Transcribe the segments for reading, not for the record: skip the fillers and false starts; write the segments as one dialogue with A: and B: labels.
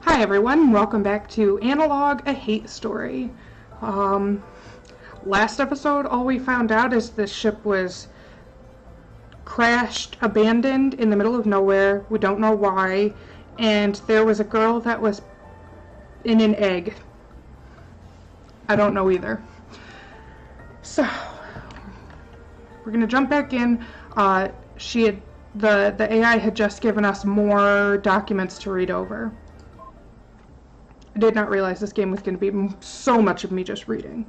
A: Hi everyone, welcome back to Analogue, a hate story. Last episode, all we found out is the ship was crashed, abandoned in the middle of nowhere. We don't know why. And there was a girl that was in an egg. I don't know either. So, we're gonna jump back in. The AI had just given us more documents to read over. I did not realize this game was going to be so much of me just reading.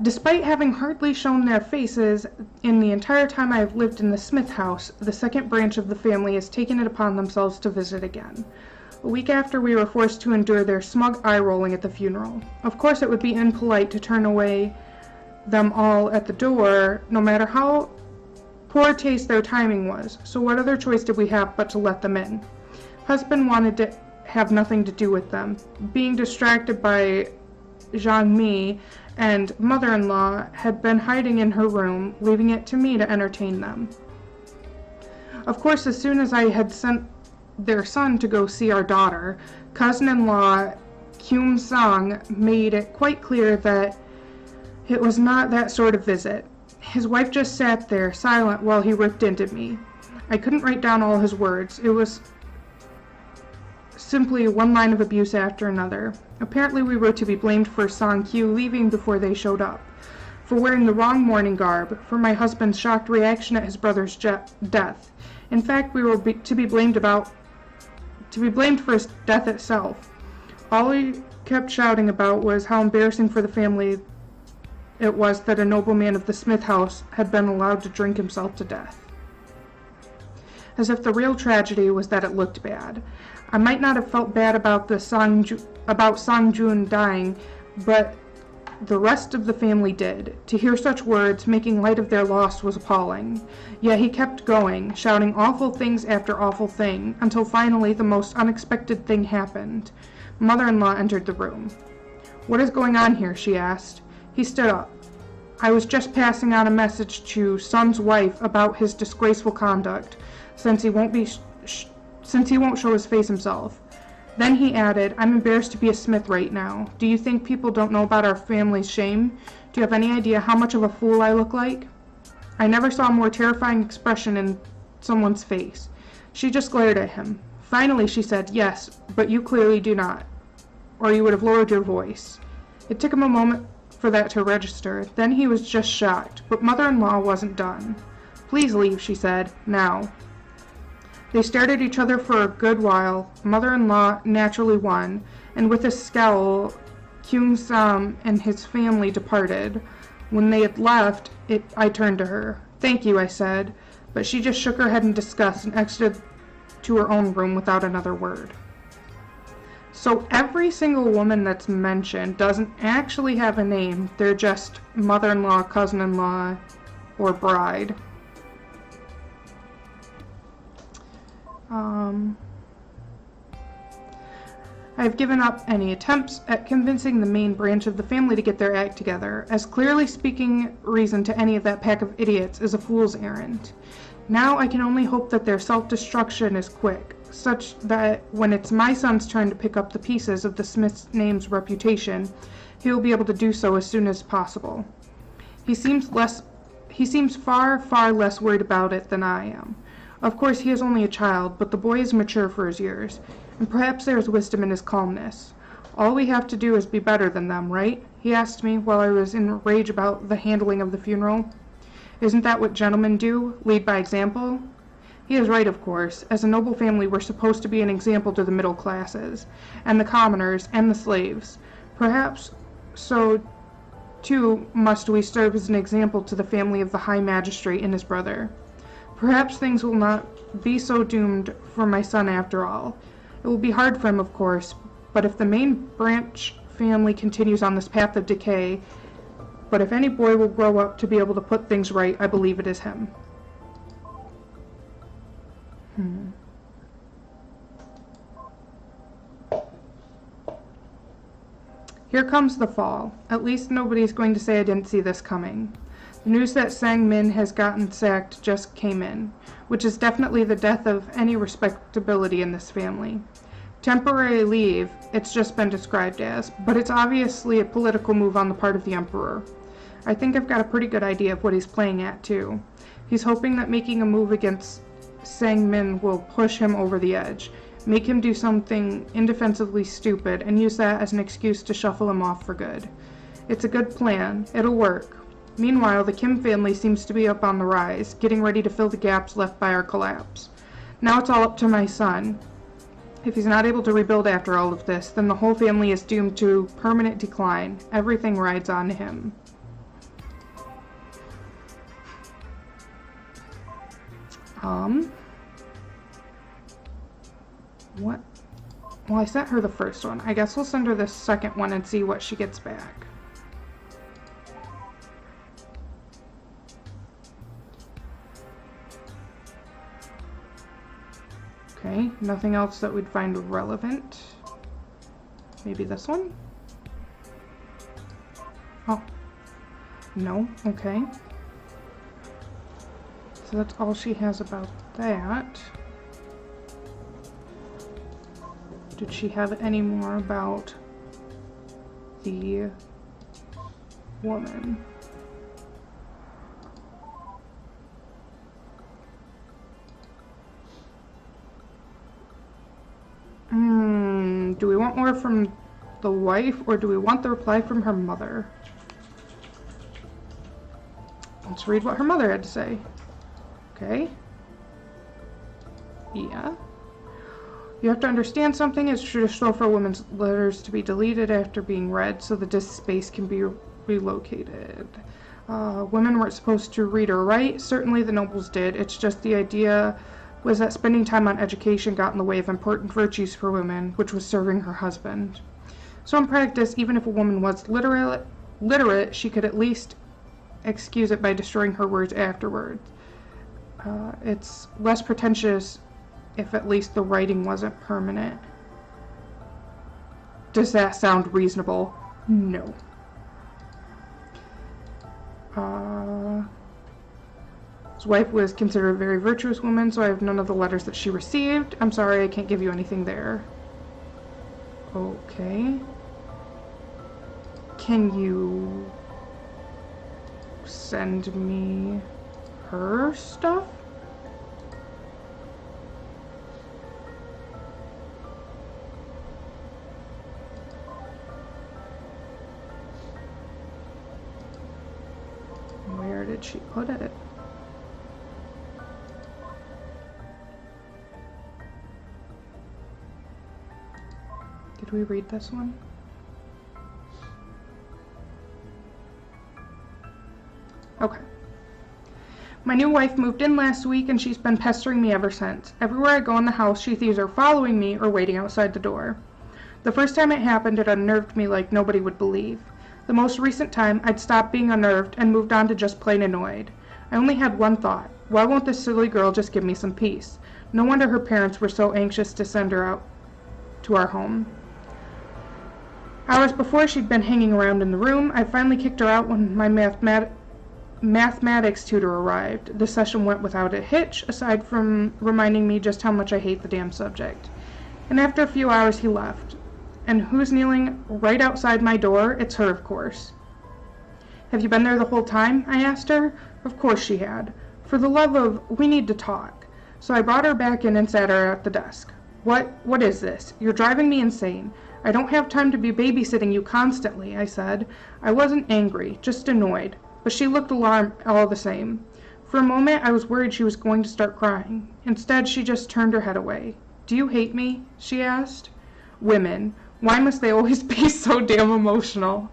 A: Despite having hardly shown their faces in the entire time I have lived in the Smith house, the second branch of the family has taken it upon themselves to visit again. A week after, we were forced to endure their smug eye-rolling at the funeral. Of course, it would be impolite to turn away them all at the door, no matter how poor taste their timing was, so what other choice did we have but to let them in? Husband wanted to have nothing to do with them, being distracted by Jean-Mi, and mother-in-law had been hiding in her room, leaving it to me to entertain them. Of course, as soon as I had sent their son to go see our daughter, cousin-in-law Kyum Sang made it quite clear that it was not that sort of visit. His wife just sat there, silent, while he ripped into me. I couldn't write down all his words. It was simply one line of abuse after another. Apparently we were to be blamed for Sang-kyu leaving before they showed up, for wearing the wrong mourning garb, for my husband's shocked reaction at his brother's death. In fact, we were to be blamed for his death itself. All he kept shouting about was how embarrassing for the family it was that a nobleman of the Smith house had been allowed to drink himself to death. As if the real tragedy was that it looked bad. I might not have felt bad about Sang-jun dying, but the rest of the family did. To hear such words, making light of their loss, was appalling. Yet he kept going, shouting awful things after awful thing, until finally the most unexpected thing happened. Mother-in-law entered the room. "What is going on here?" she asked. He stood up. "I was just passing on a message to son's wife about his disgraceful conduct, since he won't show his face himself." Then he added, "I'm embarrassed to be a Smith right now. Do you think people don't know about our family's shame? Do you have any idea how much of a fool I look like?" I never saw a more terrifying expression in someone's face. She just glared at him. Finally she said, "Yes, but you clearly do not, or you would have lowered your voice." It took him a moment for that to register. Then he was just shocked, but mother-in-law wasn't done. "Please leave," she said, "now." They stared at each other for a good while. Mother-in-law naturally won, and with a scowl, Kyung Sam and his family departed. When they had left, I turned to her. "Thank you," I said, but she just shook her head in disgust and exited to her own room without another word. So every single woman that's mentioned doesn't actually have a name. They're just mother-in-law, cousin-in-law, or bride. I've given up any attempts at convincing the main branch of the family to get their act together, as clearly speaking reason to any of that pack of idiots is a fool's errand. Now I can only hope that their self-destruction is quick, such that when it's my son's turn to pick up the pieces of the Smith's name's reputation, he will be able to do so as soon as possible. He seems far, far less worried about it than I am. Of course, he is only a child, but the boy is mature for his years, and perhaps there is wisdom in his calmness. "All we have to do is be better than them, right?" he asked me while I was in rage about the handling of the funeral. "Isn't that what gentlemen do? Lead by example?" He is right, of course. As a noble family, we're supposed to be an example to the middle classes, and the commoners, and the slaves. Perhaps so, too, must we serve as an example to the family of the High Magistrate and his brother. Perhaps things will not be so doomed for my son after all. It will be hard for him, of course, but if the main branch family continues on this path of decay, but if any boy will grow up to be able to put things right, I believe it is him. Here comes the fall. At least nobody's going to say I didn't see this coming. The news that Sang-min has gotten sacked just came in, which is definitely the death of any respectability in this family. Temporary leave, it's just been described as, but it's obviously a political move on the part of the Emperor. I think I've got a pretty good idea of what he's playing at, too. He's hoping that making a move against Sang-min will push him over the edge, make him do something indefensibly stupid, and use that as an excuse to shuffle him off for good. It's a good plan. It'll work. Meanwhile, the Kim family seems to be up on the rise, getting ready to fill the gaps left by our collapse. Now it's all up to my son. If he's not able to rebuild after all of this, then the whole family is doomed to permanent decline. Everything rides on him. What? Well, I sent her the first one. I guess we'll send her the second one and see what she gets back. Okay, nothing else that we'd find relevant. Maybe this one? Oh. No, okay. So that's all she has about that. Did she have any more about the woman? Do we want more from the wife, or do we want the reply from her mother? Let's read what her mother had to say. Okay. Yeah. You have to understand something. It's traditional for women's letters to be deleted after being read so the disk space can be relocated. Women weren't supposed to read or write. Certainly the nobles did. It's just the idea was that spending time on education got in the way of important virtues for women, which was serving her husband. So in practice, even if a woman was literate, she could at least excuse it by destroying her words afterwards. It's less pretentious if at least the writing wasn't permanent. Does that sound reasonable? No. His wife was considered a very virtuous woman, so I have none of the letters that she received. I'm sorry, I can't give you anything there. Okay. Can you send me her stuff? Where did she put it? Did we read this one? Okay. My new wife moved in last week and she's been pestering me ever since. Everywhere I go in the house, she's either following me or waiting outside the door. The first time it happened, it unnerved me like nobody would believe. The most recent time, I'd stopped being unnerved and moved on to just plain annoyed. I only had one thought. Why won't this silly girl just give me some peace? No wonder her parents were so anxious to send her out to our home. Hours before she'd been hanging around in the room, I finally kicked her out when my mathematics tutor arrived. The session went without a hitch, aside from reminding me just how much I hate the damn subject. And after a few hours he left. And who's kneeling right outside my door? It's her, of course. Have you been there the whole time? I asked her. Of course she had. For the love of, we need to talk. So I brought her back in and sat her at the desk. What is this? You're driving me insane. I don't have time to be babysitting you constantly, I said. I wasn't angry, just annoyed. But she looked alarmed all the same. For a moment, I was worried she was going to start crying. Instead, she just turned her head away. Do you hate me? She asked. Women. Why must they always be so damn emotional?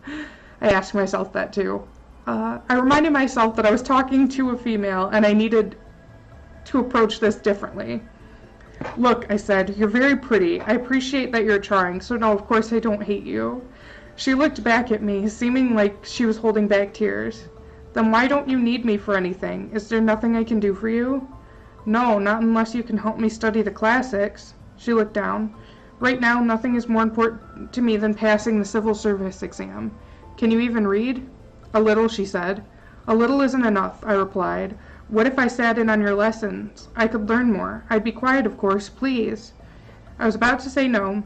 A: I asked myself that too. I reminded myself that I was talking to a female and I needed to approach this differently. Look, I said, you're very pretty. I appreciate that you're trying, so no, of course I don't hate you. She looked back at me, seeming like she was holding back tears. Then why don't you need me for anything? Is there nothing I can do for you? No, not unless you can help me study the classics. She looked down. Right now, nothing is more important to me than passing the civil service exam. Can you even read? A little, she said. A little isn't enough, I replied. What if I sat in on your lessons? I could learn more. I'd be quiet, of course, please. I was about to say no,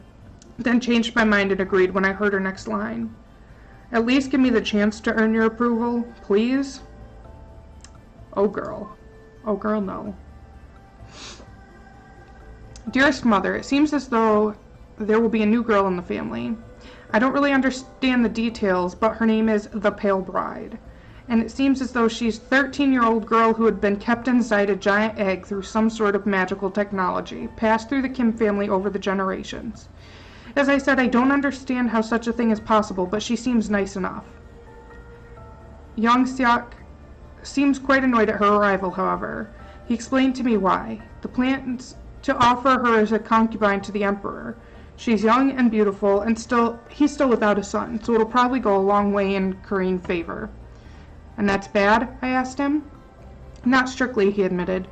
A: then changed my mind and agreed when I heard her next line. At least give me the chance to earn your approval, please? Oh, girl. Oh, girl, no. Dearest Mother, it seems as though there will be a new girl in the family. I don't really understand the details, but her name is the Pale Bride. And it seems as though she's a 13-year-old girl who had been kept inside a giant egg through some sort of magical technology, passed through the Kim family over the generations. As I said, I don't understand how such a thing is possible, but she seems nice enough. Young Seok seems quite annoyed at her arrival, however. He explained to me why. The plans to offer her as a concubine to the Emperor. She's young and beautiful, and he's still without a son, so it'll probably go a long way in currying favor. And that's bad? I asked him. Not strictly, he admitted,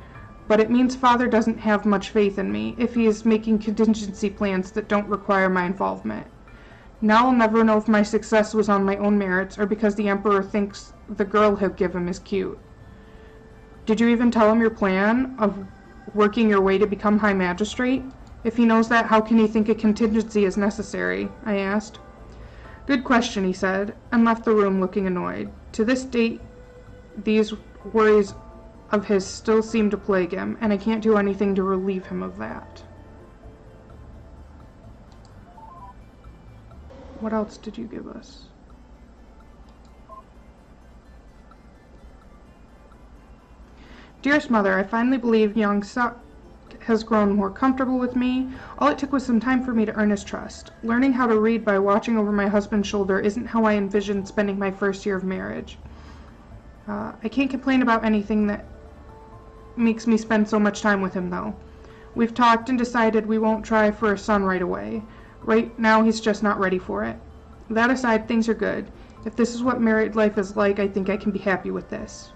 A: but it means Father doesn't have much faith in me if he is making contingency plans that don't require my involvement. Now I'll never know if my success was on my own merits or because the Emperor thinks the girl he'll give him is cute. Did you even tell him your plan of working your way to become High Magistrate? If he knows that, how can he think a contingency is necessary? I asked. Good question, he said, and left the room looking annoyed. To this date, these worries of his still seem to plague him, and I can't do anything to relieve him of that. What else did you give us? Dearest Mother, I finally believe young Seok has grown more comfortable with me. All it took was some time for me to earn his trust. Learning how to read by watching over my husband's shoulder isn't how I envisioned spending my first year of marriage. I can't complain about anything that makes me spend so much time with him, though. We've talked and decided we won't try for a son right away. Right now, he's just not ready for it. That aside, things are good. If this is what married life is like, I think I can be happy with this.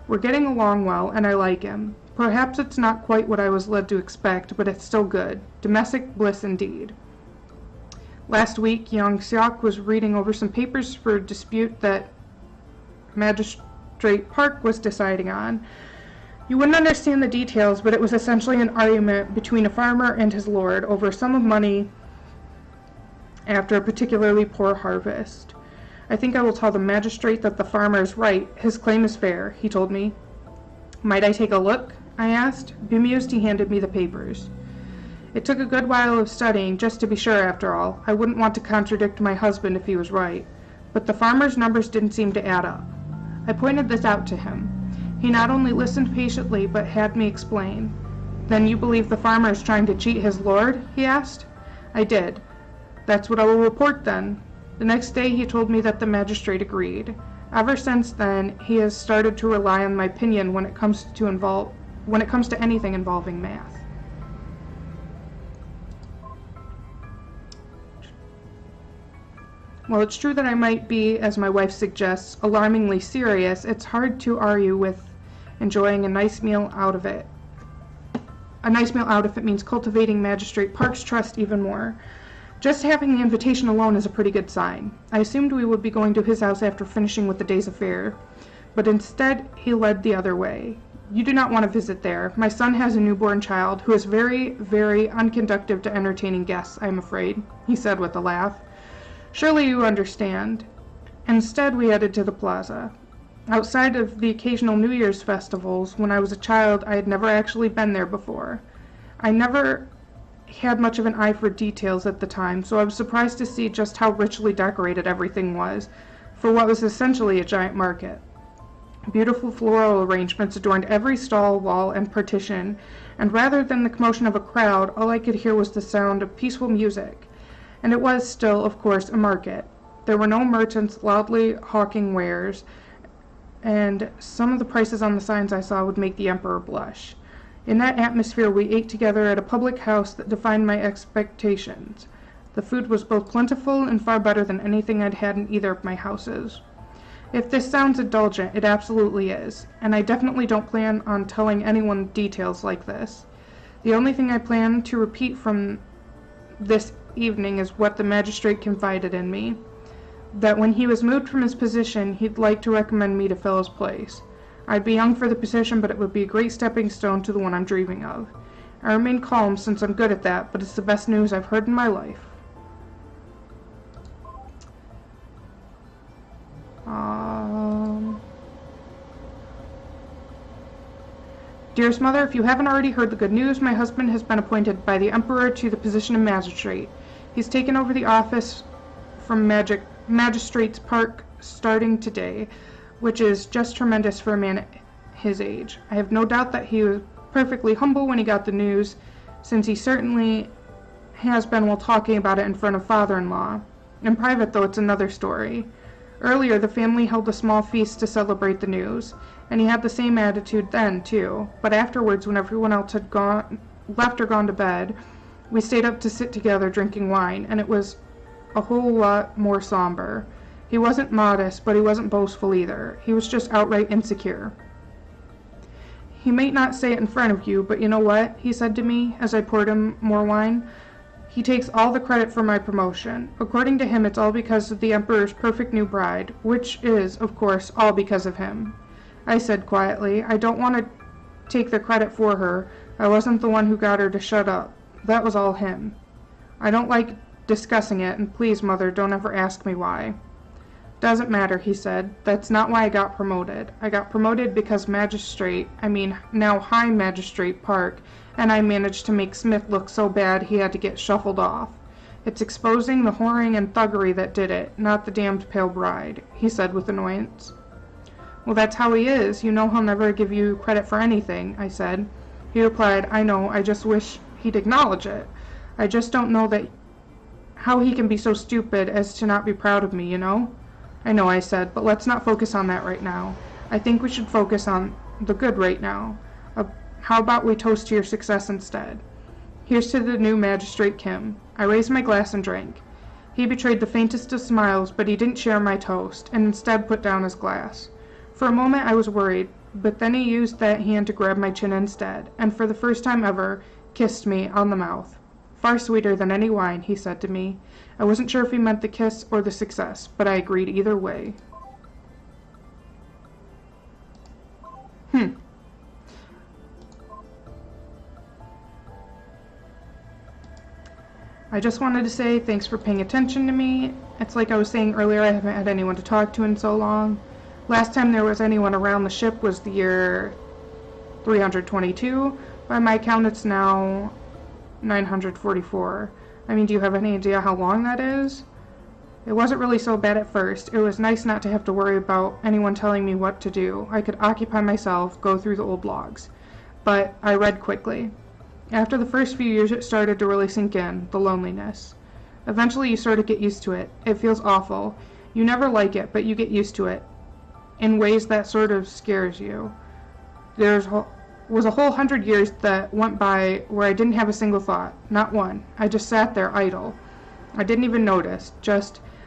A: We're getting along well, and I like him. Perhaps it's not quite what I was led to expect, but it's still good. Domestic bliss indeed. Last week, young Seok was reading over some papers for a dispute that Magistrate Park was deciding on. You wouldn't understand the details, but it was essentially an argument between a farmer and his lord over a sum of money after a particularly poor harvest. I think I will tell the magistrate that the farmer is right. His claim is fair, he told me. Might I take a look? I asked. Bemused, he handed me the papers. It took a good while of studying, just to be sure after all. I wouldn't want to contradict my husband if he was right. But the farmer's numbers didn't seem to add up. I pointed this out to him. He not only listened patiently, but had me explain. Then you believe the farmer is trying to cheat his lord? He asked. I did. That's what I will report then. The next day he told me that the magistrate agreed. Ever since then, he has started to rely on my opinion when it comes to anything involving math. While it's true that I might be, as my wife suggests, alarmingly serious, it's hard to argue with enjoying a nice meal out of it. A nice meal out if it means cultivating Magistrate Park's trust even more. Just having the invitation alone is a pretty good sign. I assumed we would be going to his house after finishing with the day's affair, but instead he led the other way. You do not want to visit there. My son has a newborn child who is very, very unconducive to entertaining guests, I am afraid, he said with a laugh. Surely you understand. Instead, we headed to the plaza. Outside of the occasional New Year's festivals, when I was a child, I had never actually been there before. I never had much of an eye for details at the time, so I was surprised to see just how richly decorated everything was, for what was essentially a giant market. Beautiful floral arrangements adorned every stall, wall, and partition, and rather than the commotion of a crowd, all I could hear was the sound of peaceful music. And it was still, of course, a market. There were no merchants loudly hawking wares, and some of the prices on the signs I saw would make the Emperor blush. In that atmosphere, we ate together at a public house that defied my expectations. The food was both plentiful and far better than anything I'd had in either of my houses. If this sounds indulgent, it absolutely is, and I definitely don't plan on telling anyone details like this. The only thing I plan to repeat from this evening is what the magistrate confided in me, that when he was moved from his position, he'd like to recommend me to fill his place. I'd be young for the position, but it would be a great stepping stone to the one I'm dreaming of. I remain calm since I'm good at that, but it's the best news I've heard in my life. Dearest Mother, if you haven't already heard the good news, my husband has been appointed by the Emperor to the position of magistrate. He's taken over the office from Magistrate's Park starting today, which is just tremendous for a man his age. I have no doubt that he was perfectly humble when he got the news, since he certainly has been while talking about it in front of father-in-law. In private, though, it's another story. Earlier, the family held a small feast to celebrate the news, and he had the same attitude then, too. But afterwards, when everyone else had left or gone to bed, we stayed up to sit together drinking wine, and it was a whole lot more somber. He wasn't modest, but he wasn't boastful either. He was just outright insecure. He might not say it in front of you, but you know what? He said to me as I poured him more wine. He takes all the credit for my promotion. According to him, it's all because of the Emperor's perfect new bride, which is, of course, all because of him. I said quietly, I don't want to take the credit for her. I wasn't the one who got her to shut up. That was all him. I don't like discussing it, and please, Mother, don't ever ask me why. Doesn't matter, he said. That's not why I got promoted. I got promoted because now High Magistrate Park, and I managed to make Smith look so bad he had to get shuffled off. It's exposing the whoring and thuggery that did it, not the damned pale bride, he said with annoyance. Well, that's how he is. You know he'll never give you credit for anything, I said. He replied, I know, I just wish he'd acknowledge it. I just don't know how he can be so stupid as to not be proud of me, you know? I know, I said, but let's not focus on that right now. I think we should focus on the good right now. How about we toast to your success instead? Here's to the new Magistrate Kim. I raised my glass and drank. He betrayed the faintest of smiles, but he didn't share my toast, and instead put down his glass. For a moment I was worried, but then he used that hand to grab my chin instead, and for the first time ever, kissed me on the mouth. Far sweeter than any wine, he said to me. I wasn't sure if he meant the kiss or the success, but I agreed either way. I just wanted to say thanks for paying attention to me. It's like I was saying earlier, I haven't had anyone to talk to in so long. Last time there was anyone around the ship was the year 322. By my count, it's now 944. I mean, do you have any idea how long that is? It wasn't really so bad at first. It was nice not to have to worry about anyone telling me what to do. I could occupy myself, go through the old logs. But I read quickly. After the first few years, it started to really sink in, the loneliness. Eventually, you sort of get used to it. It feels awful. You never like it, but you get used to it. In ways that sort of scares you. There was a whole 100 years that went by where I didn't have a single thought. Not one. I just sat there idle. I didn't even notice.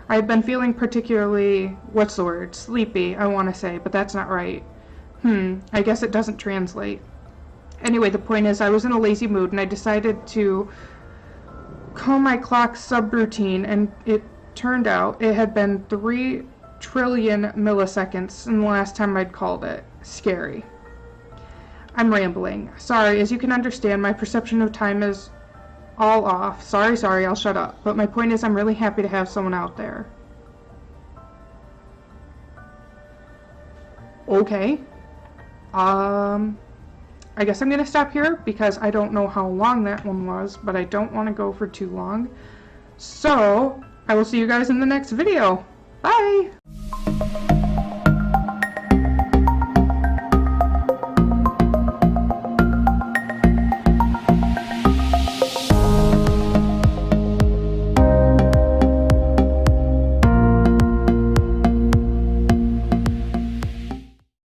A: I had been feeling particularly, sleepy, I want to say, but that's not right. I guess it doesn't translate. Anyway, the point is, I was in a lazy mood, and I decided to call my clock subroutine, and it turned out it had been 3 trillion milliseconds since the last time I'd called it. Scary. I'm rambling. Sorry, as you can understand, my perception of time is all off. Sorry, I'll shut up. But my point is, I'm really happy to have someone out there. Okay. I guess I'm going to stop here because I don't know how long that one was, but I don't want to go for too long. So, I will see you guys in the next video. Bye!